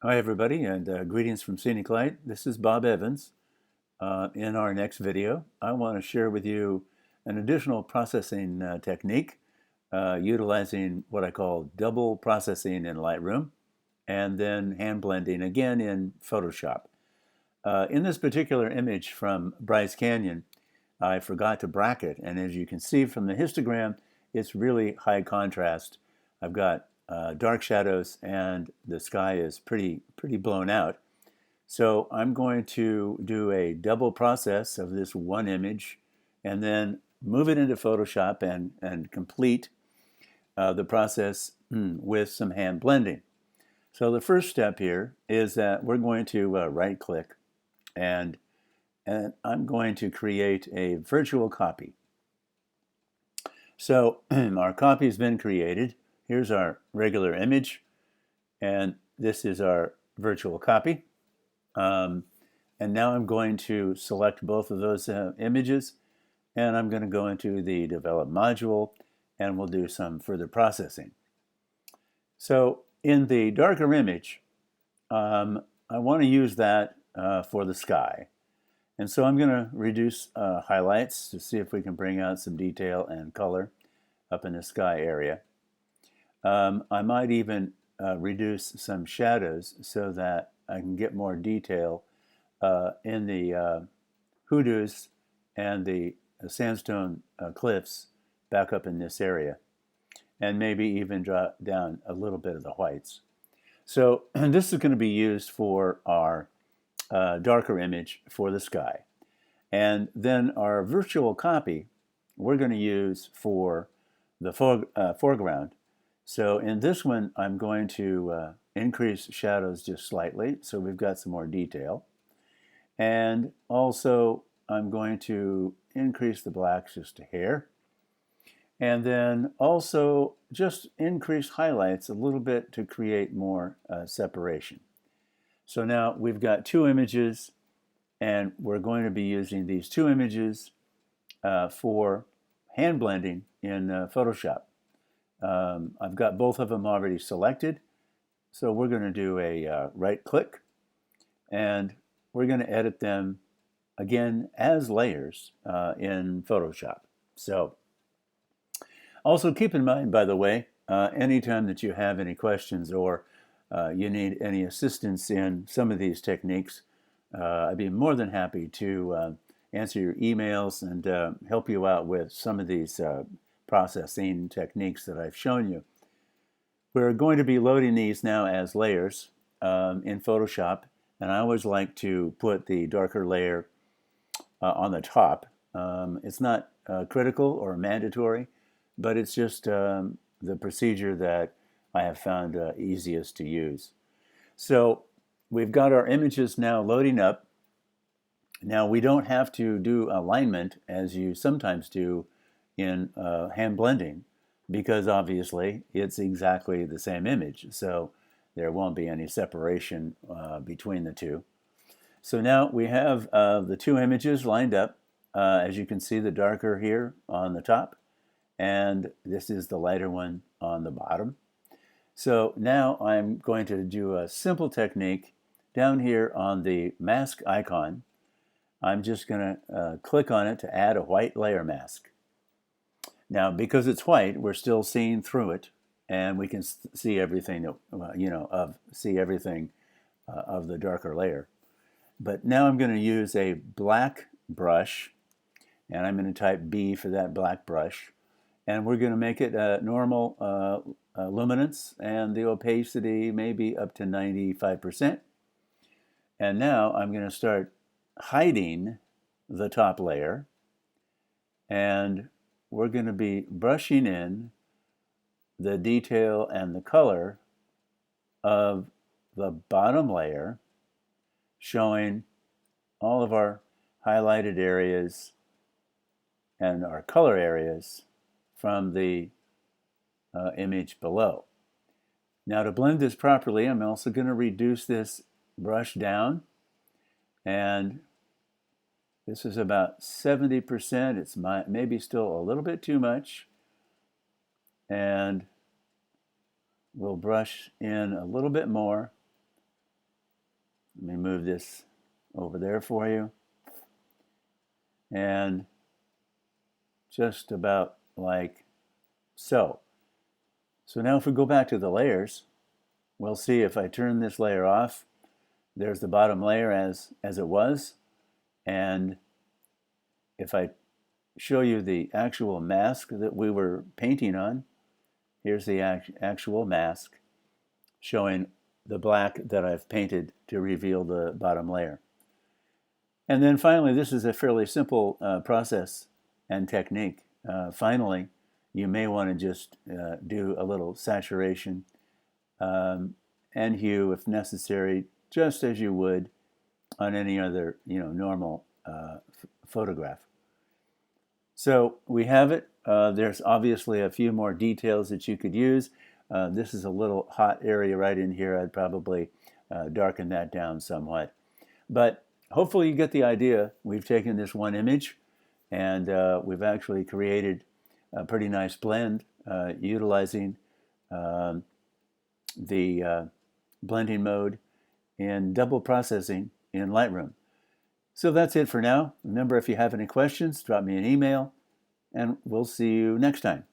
Hi everybody, and greetings from Scenic Light. This is Bob Evans. In our next video, I want to share with you an additional processing technique utilizing what I call double processing in Lightroom and then hand blending again in Photoshop. In this particular image from Bryce Canyon, I forgot to bracket, and as you can see from the histogram, it's really high contrast. I've got dark shadows and the sky is pretty blown out. So I'm going to do a double process of this one image and then move it into Photoshop and complete the process with some hand blending. So the first step here is that we're going to right click and I'm going to create a virtual copy. So our copy has been created. Here's our regular image, and this is our virtual copy. And now I'm going to select both of those images, and I'm going to go into the Develop module, and we'll do some further processing. So in the darker image, I want to use that for the sky. And so I'm going to reduce highlights to see if we can bring out some detail and color up in the sky area. I might even reduce some shadows so that I can get more detail in the hoodoos and the sandstone cliffs back up in this area, and maybe even drop down a little bit of the whites. So this is going to be used for our darker image for the sky. And then our virtual copy we're going to use for the foreground. So in this one, I'm going to increase shadows just slightly, so we've got some more detail. And also, I'm going to increase the blacks just a hair. And then also just increase highlights a little bit to create more separation. So now we've got two images, and we're going to be using these two images for hand blending in Photoshop. I've got both of them already selected, so we're going to do a right click, and we're going to edit them again as layers in Photoshop. So also keep in mind, by the way, anytime that you have any questions or you need any assistance in some of these techniques, I'd be more than happy to answer your emails and help you out with some of these processing techniques that I've shown you. We're going to be loading these now as layers in Photoshop, and I always like to put the darker layer on the top. It's not critical or mandatory, but it's just the procedure that I have found easiest to use. So we've got our images now loading up. Now we don't have to do alignment as you sometimes do in hand blending, because obviously it's exactly the same image, so there won't be any separation between the two. So now we have the two images lined up. As you can see, the darker here on the top, and this is the lighter one on the bottom. So now I'm going to do a simple technique down here on the mask icon. I'm just going to click on it to add a white layer mask. Now, because it's white, we're still seeing through it, and we can see everything, see everything of the darker layer. But now I'm going to use a black brush, and I'm going to type B for that black brush, and we're going to make it a normal luminance, and the opacity maybe up to 95%. And now I'm going to start hiding the top layer, and we're going to be brushing in the detail and the color of the bottom layer, showing all of our highlighted areas and our color areas from the image below. Now to blend this properly, I'm also going to reduce this brush down, and this is about 70%. It's maybe still a little bit too much. And we'll brush in a little bit more Let me move this over there for you. And just about like so. So now if we go back to the layers, we'll see if I turn this layer off, there's the bottom layer as it was. And if I show you the actual mask that we were painting on, here's the actual mask showing the black that I've painted to reveal the bottom layer. And then finally, this is a fairly simple process and technique. Finally, you may want to just do a little saturation and hue if necessary, just as you would on any other normal photograph. So we have it. There's obviously a few more details that you could use. This is a little hot area right in here. I'd probably darken that down somewhat. But hopefully you get the idea. We've taken this one image and we've actually created a pretty nice blend utilizing the blending mode and double processing in Lightroom. So that's it for now. Remember, if you have any questions, drop me an email, and we'll see you next time.